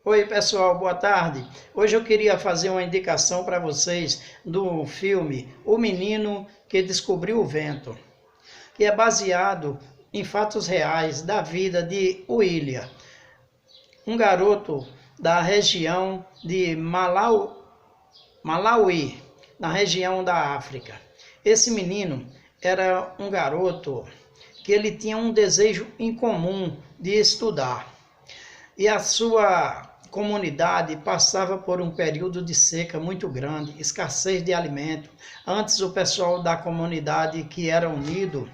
Oi pessoal, boa tarde. Hoje eu queria fazer uma indicação para vocês do filme O Menino que Descobriu o Vento, que é baseado em fatos reais da vida de William, um garoto da região de Malawi, na região da África. Esse menino era um garoto que ele tinha um desejo incomum de estudar. E a sua comunidade passava por um período de seca muito grande, escassez de alimento. Antes o pessoal da comunidade que era unido,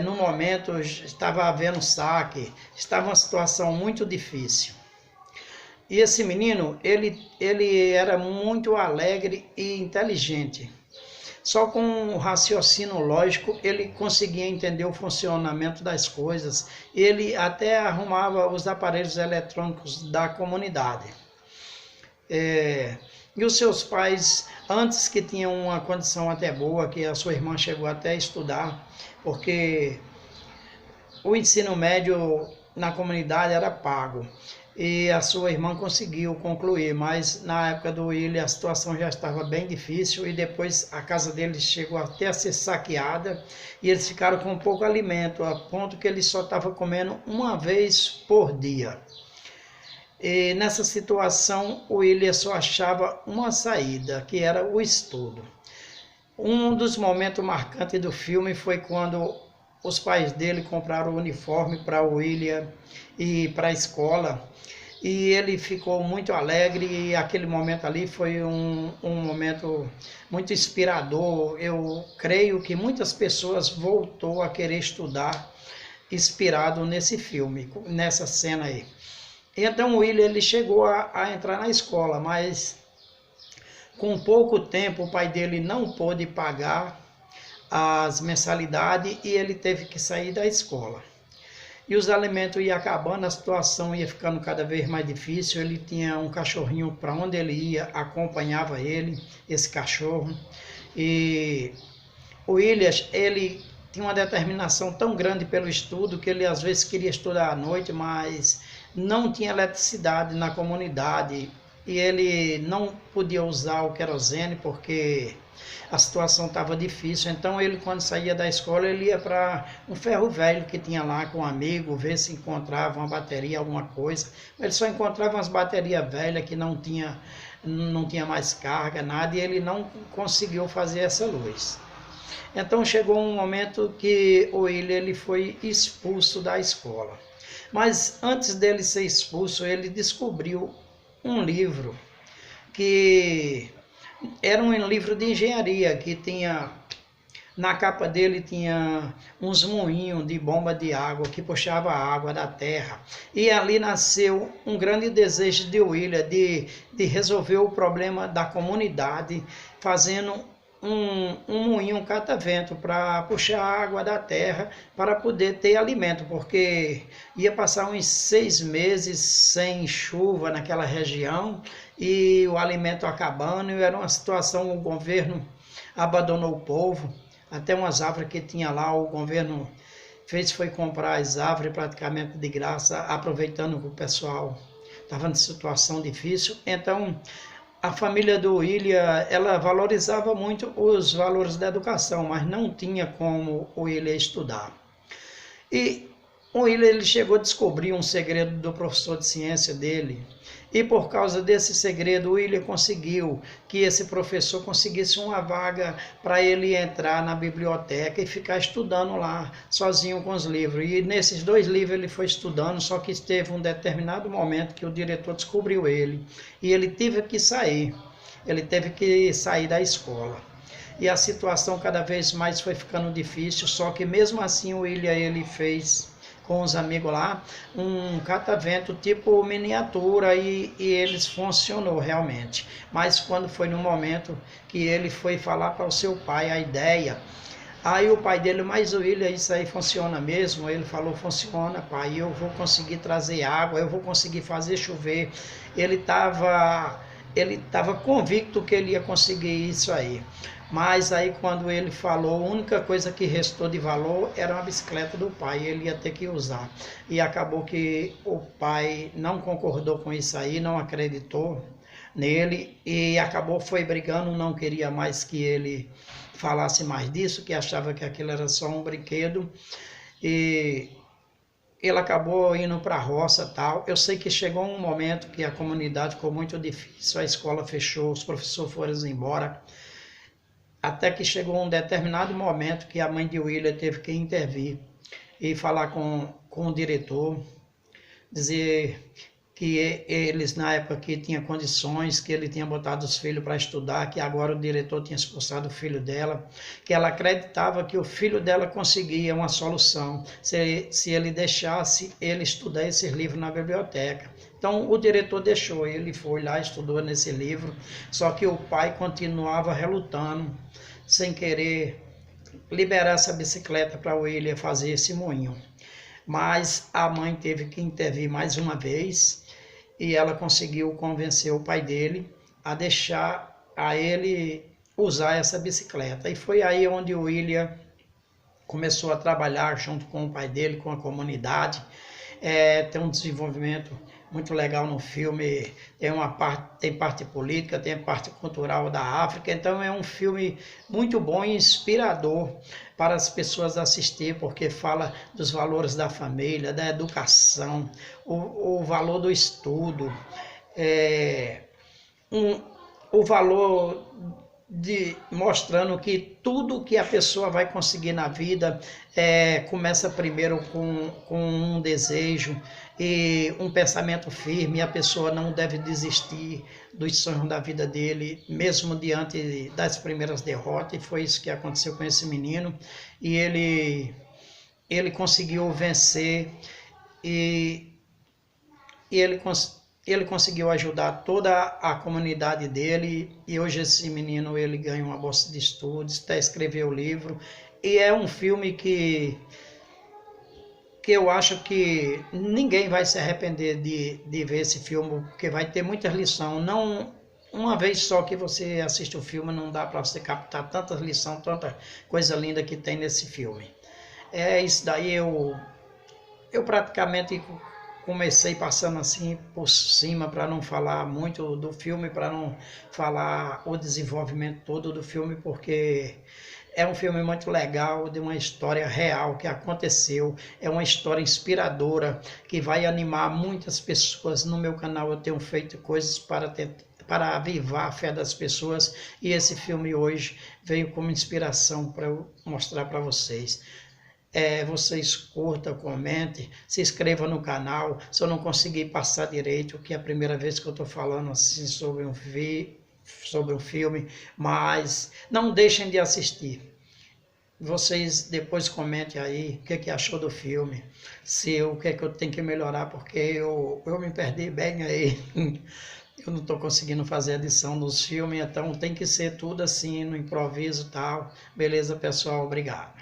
no momento estava havendo saque, estava uma situação muito difícil. E esse menino, ele era muito alegre e inteligente. Só com o raciocínio lógico ele conseguia entender o funcionamento das coisas. Ele até arrumava os aparelhos eletrônicos da comunidade. E os seus pais, antes que tinham uma condição até boa, que a sua irmã chegou até a estudar, porque o ensino médio na comunidade era pago. E a sua irmã conseguiu concluir, mas na época do William a situação já estava bem difícil e depois a casa deles chegou até a ser saqueada e eles ficaram com pouco alimento, a ponto que eles só estavam comendo uma vez por dia. E nessa situação o William só achava uma saída, que era o estudo. Um dos momentos marcantes do filme foi quando os pais dele compraram o uniforme para o William ir para a escola e ele ficou muito alegre e aquele momento ali foi um momento muito inspirador. Eu creio que muitas pessoas voltou a querer estudar inspirado nesse filme, nessa cena aí. Então o William ele chegou a entrar na escola, mas com pouco tempo o pai dele não pôde pagar as mensalidades e ele teve que sair da escola. E os alimentos iam acabando, a situação ia ficando cada vez mais difícil. Ele tinha um cachorrinho, para onde ele ia, acompanhava ele, esse cachorro. E o William, ele tinha uma determinação tão grande pelo estudo que ele às vezes queria estudar à noite, mas não tinha eletricidade na comunidade e ele não podia usar o querosene porque a situação estava difícil. Então ele, quando saía da escola, ele ia para um ferro velho que tinha lá com um amigo, ver se encontrava uma bateria, alguma coisa. Ele só encontrava umas baterias velhas que não tinha mais carga, nada, e ele não conseguiu fazer essa luz. Então chegou um momento que o William ele foi expulso da escola. Mas antes dele ser expulso, ele descobriu um livro que era um livro de engenharia, que tinha, na capa dele tinha uns moinhos de bomba de água que puxava a água da terra. E ali nasceu um grande desejo de William de resolver o problema da comunidade, fazendo um moinho catavento para puxar a água da terra para poder ter alimento, porque ia passar uns 6 meses sem chuva naquela região e o alimento acabando, e era uma situação, o governo abandonou o povo, até umas árvores que tinha lá, o governo foi comprar as árvores praticamente de graça, aproveitando que o pessoal estava em situação difícil. Então a família do William, ela valorizava muito os valores da educação, mas não tinha como o William estudar. E o William ele chegou a descobrir um segredo do professor de ciência dele. E por causa desse segredo, o William conseguiu que esse professor conseguisse uma vaga para ele entrar na biblioteca e ficar estudando lá, sozinho com os livros. E nesses 2 livros ele foi estudando, só que teve um determinado momento que o diretor descobriu ele. E ele teve que sair da escola. E a situação cada vez mais foi ficando difícil, só que mesmo assim o William ele fez com os amigos lá um catavento tipo miniatura e eles funcionou realmente. Mas quando foi no momento que ele foi falar para o seu pai a ideia, aí o pai dele, mas o William, isso aí funciona mesmo? Ele falou, funciona pai, eu vou conseguir trazer água, eu vou conseguir fazer chover. Ele estava ele estava convicto que ele ia conseguir isso aí. Mas aí quando ele falou, a única coisa que restou de valor era uma bicicleta do pai, ele ia ter que usar. E acabou que o pai não concordou com isso aí, não acreditou nele e acabou foi brigando, não queria mais que ele falasse mais disso, que achava que aquilo era só um brinquedo. E ele acabou indo para a roça e tal. Eu sei que chegou um momento que a comunidade ficou muito difícil, a escola fechou, os professores foram embora. Até que chegou um determinado momento que a mãe de William teve que intervir e falar com o diretor, dizer que eles, na época que tinha condições, que ele tinha botado os filhos para estudar, que agora o diretor tinha expulsado o filho dela, que ela acreditava que o filho dela conseguia uma solução, se ele deixasse ele estudar esses livros na biblioteca. Então o diretor deixou, ele foi lá, estudou nesse livro, só que o pai continuava relutando, sem querer liberar essa bicicleta para o William fazer esse moinho. Mas a mãe teve que intervir mais uma vez e ela conseguiu convencer o pai dele a deixar a ele usar essa bicicleta. E foi aí onde o William começou a trabalhar junto com o pai dele, com a comunidade. Tem um desenvolvimento muito legal no filme, tem parte política, tem parte cultural da África, então é um filme muito bom e inspirador para as pessoas assistir, porque fala dos valores da família, da educação, o valor do estudo, o valor mostrando que tudo que a pessoa vai conseguir na vida começa primeiro com um desejo e um pensamento firme, e a pessoa não deve desistir dos sonhos da vida dele, mesmo diante das primeiras derrotas, e foi isso que aconteceu com esse menino, e ele conseguiu vencer, e ele conseguiu ajudar toda a comunidade dele, e hoje esse menino ele ganha uma bolsa de estudos, até escreveu o livro, e é um filme que eu acho que ninguém vai se arrepender de ver esse filme, porque vai ter muitas lições. Não, uma vez só que você assiste o filme, não dá para você captar tantas lições, tanta coisa linda que tem nesse filme. Isso daí eu praticamente comecei passando assim por cima para não falar muito do filme, para não falar o desenvolvimento todo do filme, porque é um filme muito legal, de uma história real que aconteceu, é uma história inspiradora que vai animar muitas pessoas. No meu canal eu tenho feito coisas para avivar a fé das pessoas, e esse filme hoje veio como inspiração para eu mostrar para vocês. Vocês curtam, comentem, se inscrevam no canal. Se eu não conseguir passar direito, que é a primeira vez que eu estou falando assim sobre um filme, mas não deixem de assistir. Vocês depois comentem aí o que achou do filme, o que eu tenho que melhorar, porque eu me perdi bem aí. Eu não estou conseguindo fazer edição dos filmes, então tem que ser tudo assim, no improviso e tal. Beleza, pessoal? Obrigado.